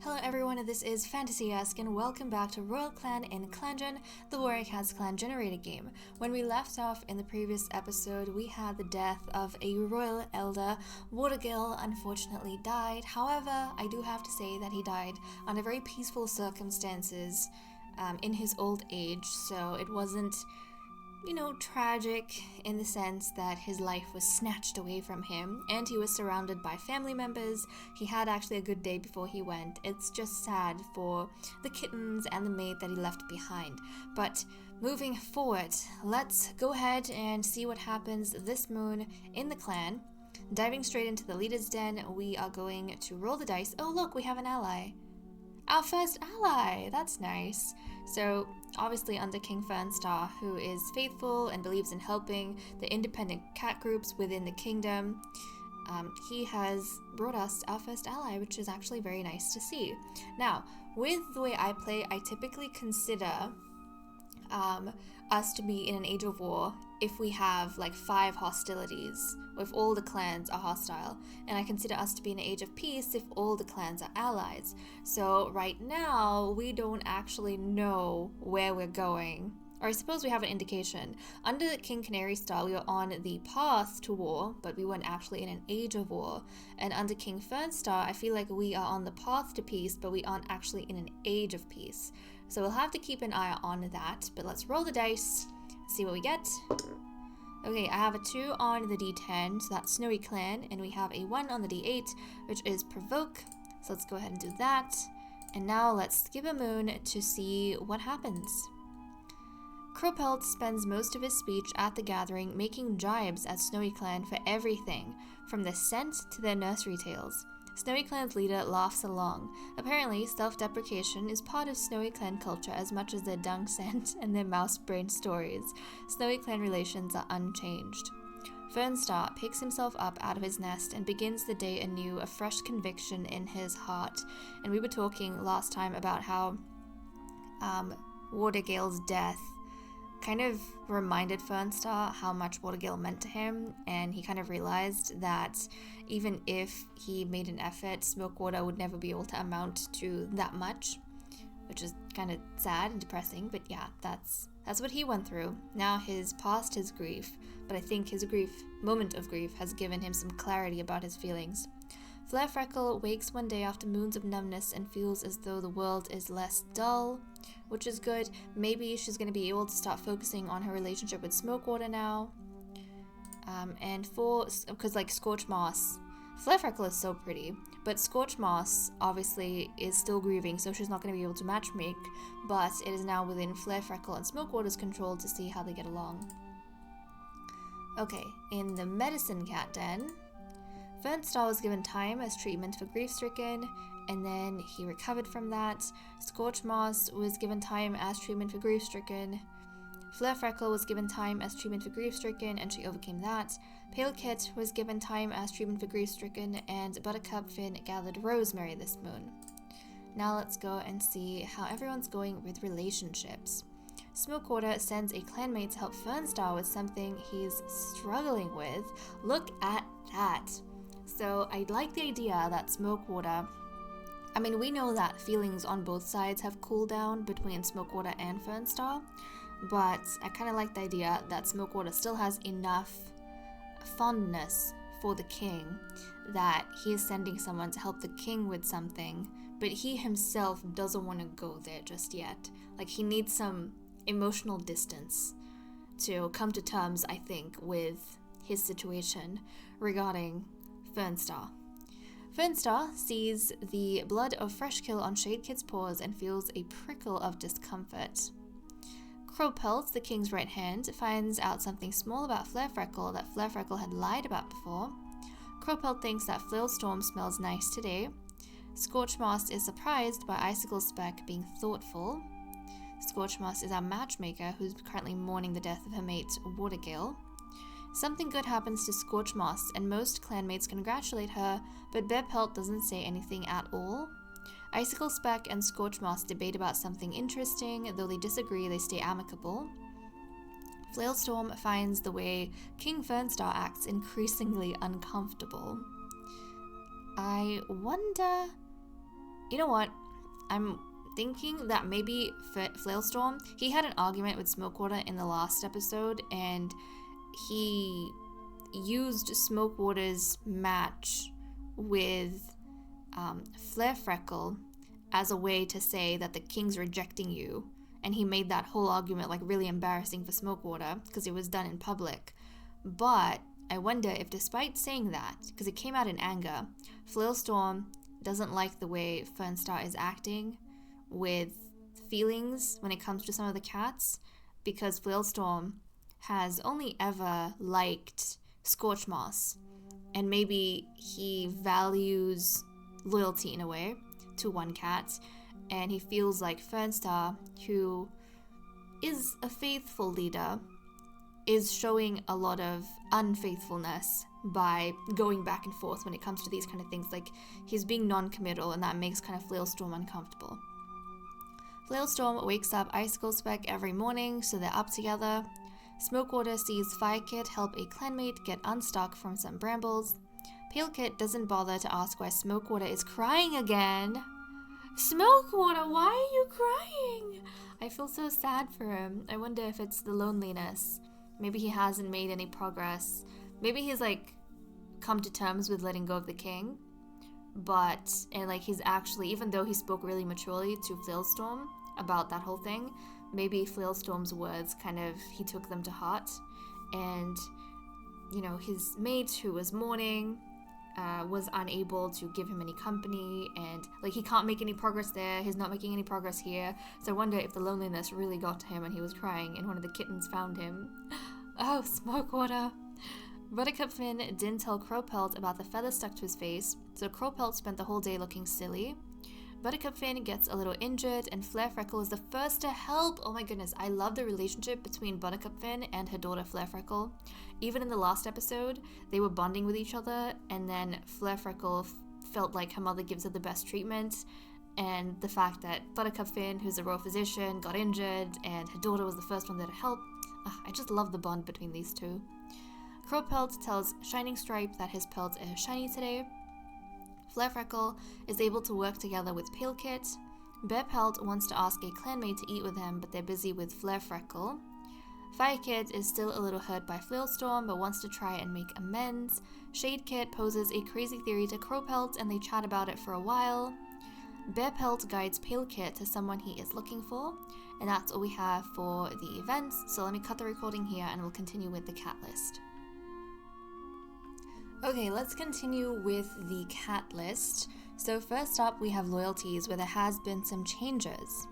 Hello everyone, this is Fantasy-esque and welcome back to Royal Clan in ClanGen, the Warrior Cats clan generated game. When we left off in the previous episode, we had the death of a royal elder. Watergill unfortunately died. However, I do have to say that he died under very peaceful circumstances in his old age, so it wasn't, tragic in the sense that his life was snatched away from him and he was surrounded by family members. He had actually a good day before he went. It's just sad for the kittens and the maid that he left behind. But moving forward, let's go ahead and see what happens this moon in the clan. Diving straight into the leader's den, we are going to roll the dice. Oh look, we have an ally. Our first ally! That's nice. So, obviously under King Fernstar, who is faithful and believes in helping the independent cat groups within the kingdom, he has brought us our first ally, which is actually very nice to see. Now, with the way I play, I typically consider us to be in an age of war if we have like 5 hostilities, or if all the clans are hostile, and I consider us to be in an age of peace if all the clans are allies. So right now we don't actually know where we're going, or I suppose we have an indication. Under King Canary Star, we were on the path to war, but we weren't actually in an age of war. And under King Fernstar, I feel like we are on the path to peace, but we aren't actually in an age of peace. So we'll have to keep an eye on that, but let's roll the dice, see what we get. Okay, I have a 2 on the D10, so that's Snowy Clan, and we have a 1 on the D8, which is Provoke. So let's go ahead and do that. And now let's skip a moon to see what happens. Crowpelt spends most of his speech at the gathering making jibes at Snowy Clan for everything, from the scent to their nursery tales. Snowy Clan's leader laughs along. Apparently, self-deprecation is part of Snowy Clan culture as much as their dung scent and their mouse-brained stories. Snowy Clan relations are unchanged. Fernstar picks himself up out of his nest and begins the day anew, a fresh conviction in his heart. And we were talking last time about how Watergill's death kind of reminded Fernstar how much Watergill meant to him, and he kind of realized that even if he made an effort, Smokewater would never be able to amount to that much, which is kind of sad and depressing, but yeah, that's what he went through. Now he's past his grief, but I think his moment of grief has given him some clarity about his feelings. Flare Freckle wakes one day after moons of numbness and feels as though the world is less dull, which is good. Maybe she's going to be able to start focusing on her relationship with Smokewater now. Because like Scorch Moss, Flare Freckle is so pretty, but Scorch Moss obviously is still grieving, so she's not going to be able to matchmake, but it is now within Flare Freckle and Smokewater's control to see how they get along. Okay, in the Medicine Cat Den, Fernstar was given time as treatment for grief-stricken, and then he recovered from that. Scorch Moss was given time as treatment for grief-stricken. Flare Freckle was given time as treatment for grief-stricken, and she overcame that. Pale Kit was given time as treatment for grief-stricken, and Buttercup Finn gathered Rosemary this moon. Now let's go and see how everyone's going with relationships. Smokewater sends a clanmate to help Fernstar with something he's struggling with. Look at that. So I like the idea that Smokewater, I mean, we know that feelings on both sides have cooled down between Smokewater and Fernstar, but I kind of like the idea that Smokewater still has enough fondness for the king that he is sending someone to help the king with something, but he himself doesn't want to go there just yet. Like, he needs some emotional distance to come to terms, I think, with his situation regarding Fernstar. Fernstar sees the blood of Freshkill on Shadekid's paws and feels a prickle of discomfort. Crowpelt, the king's right hand, finds out something small about Flare Freckle that Flare Freckle had lied about before. Crowpelt thinks that Flailstorm smells nice today. Scorch Moss is surprised by Icicle Speck being thoughtful. Scorch Moss is our matchmaker who's currently mourning the death of her mate Watergill. Something good happens to Scorch Moss, and most clanmates congratulate her, but Bearpelt doesn't say anything at all. Icicle Speck and Scorch Moss debate about something interesting, though they disagree, they stay amicable. Flailstorm finds the way King Fernstar acts increasingly uncomfortable. I wonder you know what? I'm thinking that maybe Flailstorm, he had an argument with Smokewater in the last episode, and he used Smokewater's match with Flarefreckle as a way to say that the king's rejecting you, and he made that whole argument like really embarrassing for Smokewater because it was done in public. But I wonder if, despite saying that, because it came out in anger, Flailstorm doesn't like the way Fernstar is acting with feelings when it comes to some of the cats, because Flailstorm has only ever liked Scorchmoss, and maybe he values loyalty in a way to one cat, and he feels like Fernstar, who is a faithful leader, is showing a lot of unfaithfulness by going back and forth when it comes to these kind of things. Like, he's being non-committal, and that makes kind of Flailstorm uncomfortable. Flailstorm wakes up Icicle Speck every morning, so they're up together. Smokewater sees Firekit help a clanmate get unstuck from some brambles. Palekit doesn't bother to ask why Smokewater is crying again. Smokewater, why are you crying? I feel so sad for him. I wonder if it's the loneliness. Maybe he hasn't made any progress. Maybe he's like come to terms with letting go of the king. And like he's actually, even though he spoke really maturely to Flailstorm about that whole thing, maybe Flailstorm's words kind of, he took them to heart. And, you know, his mate who was mourning was unable to give him any company, and like he can't make any progress there, he's not making any progress here. So I wonder if the loneliness really got to him and he was crying and one of the kittens found him. Oh, Smokewater. Buttercupfin didn't tell Crowpelt about the feather stuck to his face, so Crowpelt spent the whole day looking silly. Buttercupfin gets a little injured, and Flarefreckle is the first to help. Oh my goodness, I love the relationship between Buttercupfin and her daughter Flarefreckle. Even in the last episode, they were bonding with each other, and then Flarefreckle felt like her mother gives her the best treatment, and the fact that Buttercupfin, who's a royal physician, got injured, and her daughter was the first one there to help. I just love the bond between these two. Crowpelt tells Shining Stripe that his pelt is shiny today. Flarefreckle is able to work together with Palekit. Bearpelt wants to ask a clanmate to eat with him, but they're busy with Flarefreckle. Firekit is still a little hurt by Flailstorm, but wants to try and make amends. Shadekit poses a crazy theory to Crowpelt, and they chat about it for a while. Bearpelt guides Palekit to someone he is looking for, and that's all we have for the events. So let me cut the recording here, and we'll continue with the cat list. Okay, let's continue with the cat list. So first up, we have loyalties, where there has been some changes.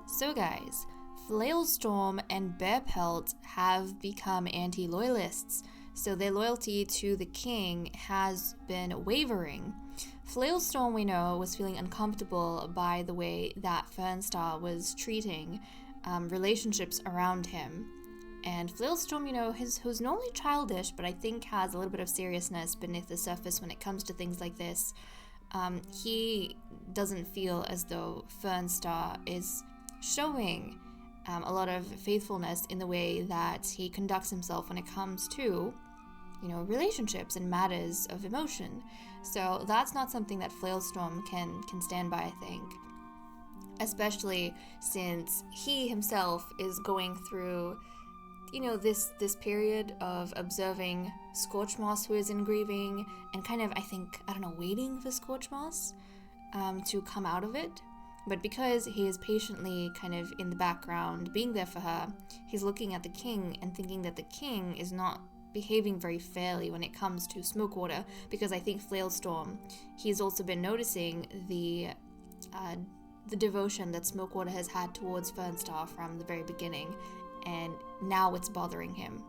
So guys, Flailstorm and Bearpelt have become anti-loyalists, so their loyalty to the king has been wavering. Flailstorm, we know, was feeling uncomfortable by the way that Fernstar was treating relationships around him. And Flailstorm, you know, who's normally childish, but I think has a little bit of seriousness beneath the surface when it comes to things like this. He doesn't feel as though Fernstar is showing a lot of faithfulness in the way that he conducts himself when it comes to, you know, relationships and matters of emotion. So that's not something that Flailstorm can stand by, I think. Especially since he himself is going through, you know, this period of observing Scorchmoss, who is in grieving, and kind of, waiting for Scorchmoss to come out of it. But because he is patiently kind of in the background, being there for her, he's looking at the king and thinking that the king is not behaving very fairly when it comes to Smokewater, because I think Flailstorm, he's also been noticing the devotion that Smokewater has had towards Fernstar from the very beginning, and now it's bothering him.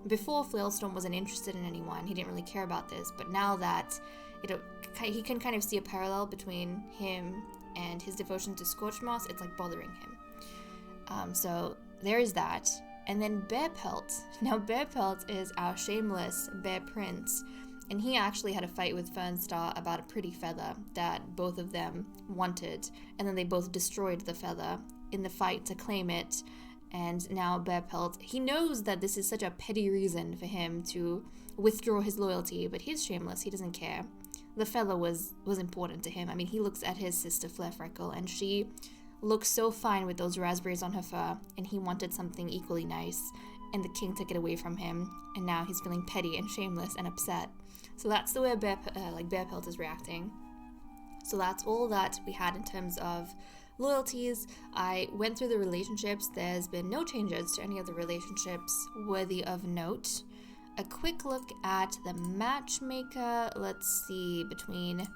Before, Flailstorm wasn't interested in anyone, he didn't really care about this, but now that he can kind of see a parallel between him and his devotion to Scorchmoss, it's like bothering him. So there is that. And then Bearpelt. Now Bearpelt is our shameless bear prince, and he actually had a fight with Fernstar about a pretty feather that both of them wanted, and then they both destroyed the feather in the fight to claim it. And now Bearpelt, he knows that this is such a petty reason for him to withdraw his loyalty, but he's shameless, he doesn't care. the fella was important to him. I mean, he looks at his sister Flare Freckle, and she looks so fine with those raspberries on her fur, and he wanted something equally nice, and the king took it away from him, and now he's feeling petty and shameless and upset. So that's the way Bear Pelt is reacting. So that's all that we had in terms of loyalties. I went through the relationships. There's been no changes to any of the relationships worthy of note. A quick look at the matchmaker. Let's see, between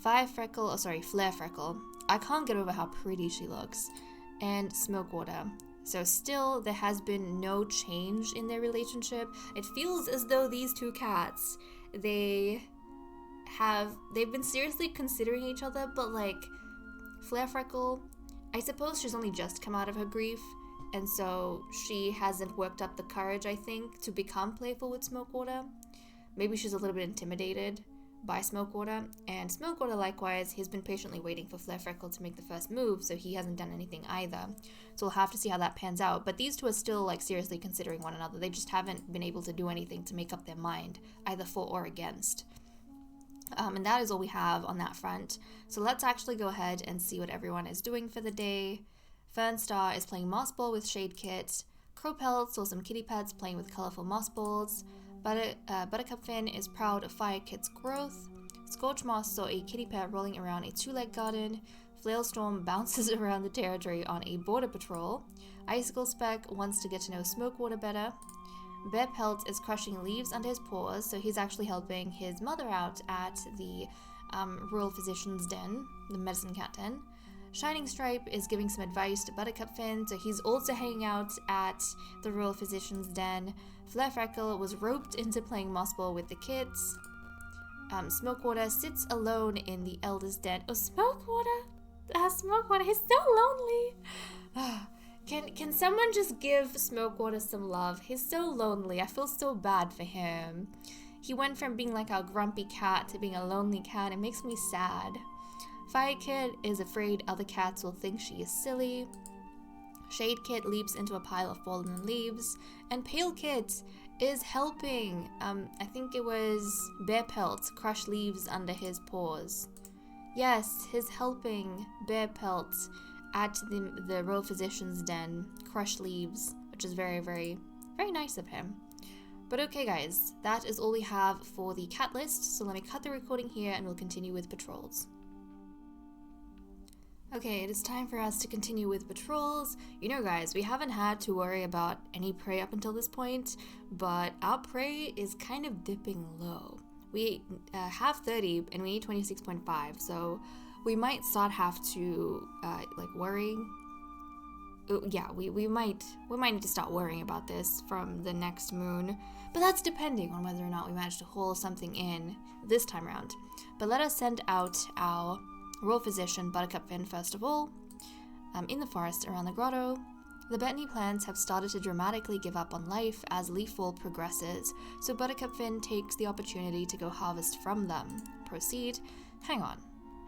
Flare Freckle. I can't get over how pretty she looks. And Smokewater. So still, there has been no change in their relationship. It feels as though these two cats, they've been seriously considering each other, but like, Flare Freckle, I suppose she's only just come out of her grief, and so she hasn't worked up the courage, I think, to become playful with Smokewater. Maybe she's a little bit intimidated by Smokewater, and Smokewater, likewise, he's been patiently waiting for Flare Freckle to make the first move, so he hasn't done anything either. So we'll have to see how that pans out, but these two are still, like, seriously considering one another. They just haven't been able to do anything to make up their mind, either for or against. And that is all we have on that front. So let's actually go ahead and see what everyone is doing for the day. Fernstar is playing moss ball with Shade Kit. Crowpelt saw some kitty pets playing with colorful moss balls. Buttercup Fin is proud of Fire Kit's growth. Scorch Moss saw a kitty pet rolling around a two-leg garden. Flailstorm bounces around the territory on a border patrol. Icicle Speck wants to get to know Smokewater better. Bear Pelt is crushing leaves under his paws, so he's actually helping his mother out at the Royal Physician's Den, the medicine cat den. Shining Stripe is giving some advice to Buttercup Fin, so he's also hanging out at the Royal Physician's Den. Flare Freckle was roped into playing moss ball with the kids. Smokewater sits alone in the Elder's Den. Oh, Smokewater! Smokewater, he's so lonely! Can someone just give Smokewater some love? He's so lonely. I feel so bad for him. He went from being like a grumpy cat to being a lonely cat. It makes me sad. Fire Kid is afraid other cats will think she is silly. Shade Kit leaps into a pile of fallen leaves. And Pale Kit is helping. I think it was Bear Pelt crush leaves under his paws. Yes, he's helping Bear Pelt at the Royal Physician's Den crush leaves, which is very, very, very nice of him. But okay guys, that is all we have for the cat list, so let me cut the recording here and we'll continue with patrols. Okay, it is time for us to continue with patrols. You know guys, we haven't had to worry about any prey up until this point, but our prey is kind of dipping low. We have 30 and we need 26.5, so we might start have to worry. Yeah, we might need to start worrying about this from the next moon, but that's depending on whether or not we manage to haul something in this time around. But let us send out our Royal Physician Buttercup Fin first of all. In the forest around the grotto, the Bethany plants have started to dramatically give up on life as leaffall progresses, so Buttercup Fin takes the opportunity to go harvest from them. Proceed. Hang on.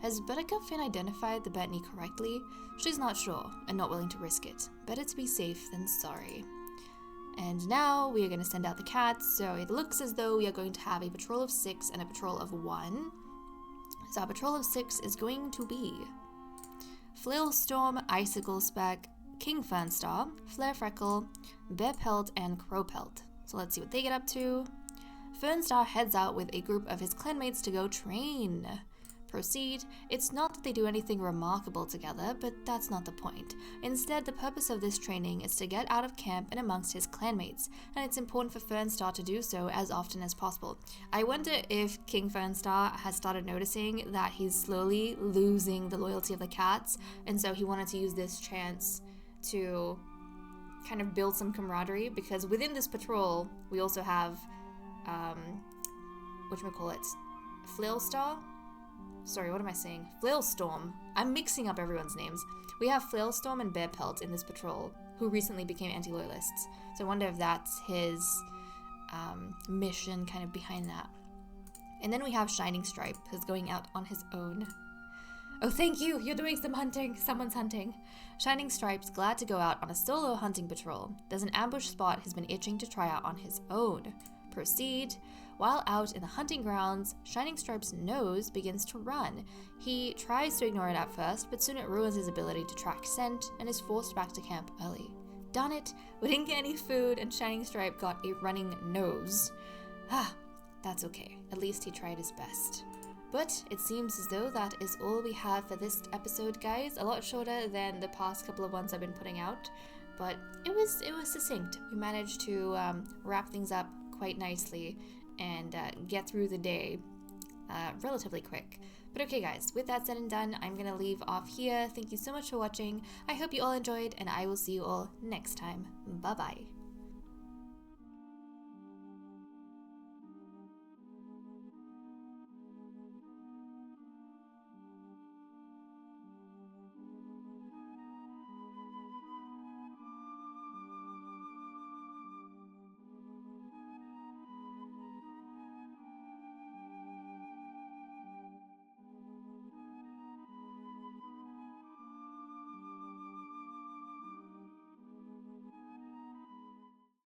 Has Buttercup Fin identified the Bethany correctly? She's not sure, and not willing to risk it. Better to be safe than sorry. And now we are going to send out the cats, so it looks as though we are going to have a patrol of 6 and a patrol of 1. So our patrol of 6 is going to be Flailstorm, Icicle Speck, King Fernstar, Flare Freckle, Bear Pelt, and Crowpelt. So let's see what they get up to. Fernstar heads out with a group of his clanmates to go train. Proceed. It's not that they do anything remarkable together, but that's not the point. Instead, the purpose of this training is to get out of camp and amongst his clanmates, and it's important for Fernstar to do so as often as possible. I wonder if King Fernstar has started noticing that he's slowly losing the loyalty of the cats, and so he wanted to use this chance to kind of build some camaraderie, because within this patrol, we also have, Flailstar? Sorry, what am I saying? Flailstorm. I'm mixing up everyone's names. We have Flailstorm and Bear Pelt in this patrol, who recently became anti-loyalists. So I wonder if that's his mission kind of behind that. And then we have Shining Stripe, who's going out on his own. Oh, thank you! You're doing some hunting! Someone's hunting! Shining Stripe's glad to go out on a solo hunting patrol. There's an ambush spot he's been itching to try out on his own. Proceed. While out in the hunting grounds, Shining Stripe's nose begins to run. He tries to ignore it at first, but soon it ruins his ability to track scent and is forced back to camp early. Darn it, we didn't get any food and Shining Stripe got a running nose. That's okay. At least he tried his best. But it seems as though that is all we have for this episode, guys. A lot shorter than the past couple of ones I've been putting out, but it was succinct. We managed to wrap things up quite nicely and get through the day relatively quick. But okay, guys, with that said and done, I'm gonna leave off here. Thank you so much for watching. I hope you all enjoyed, and I will see you all next time. Bye bye.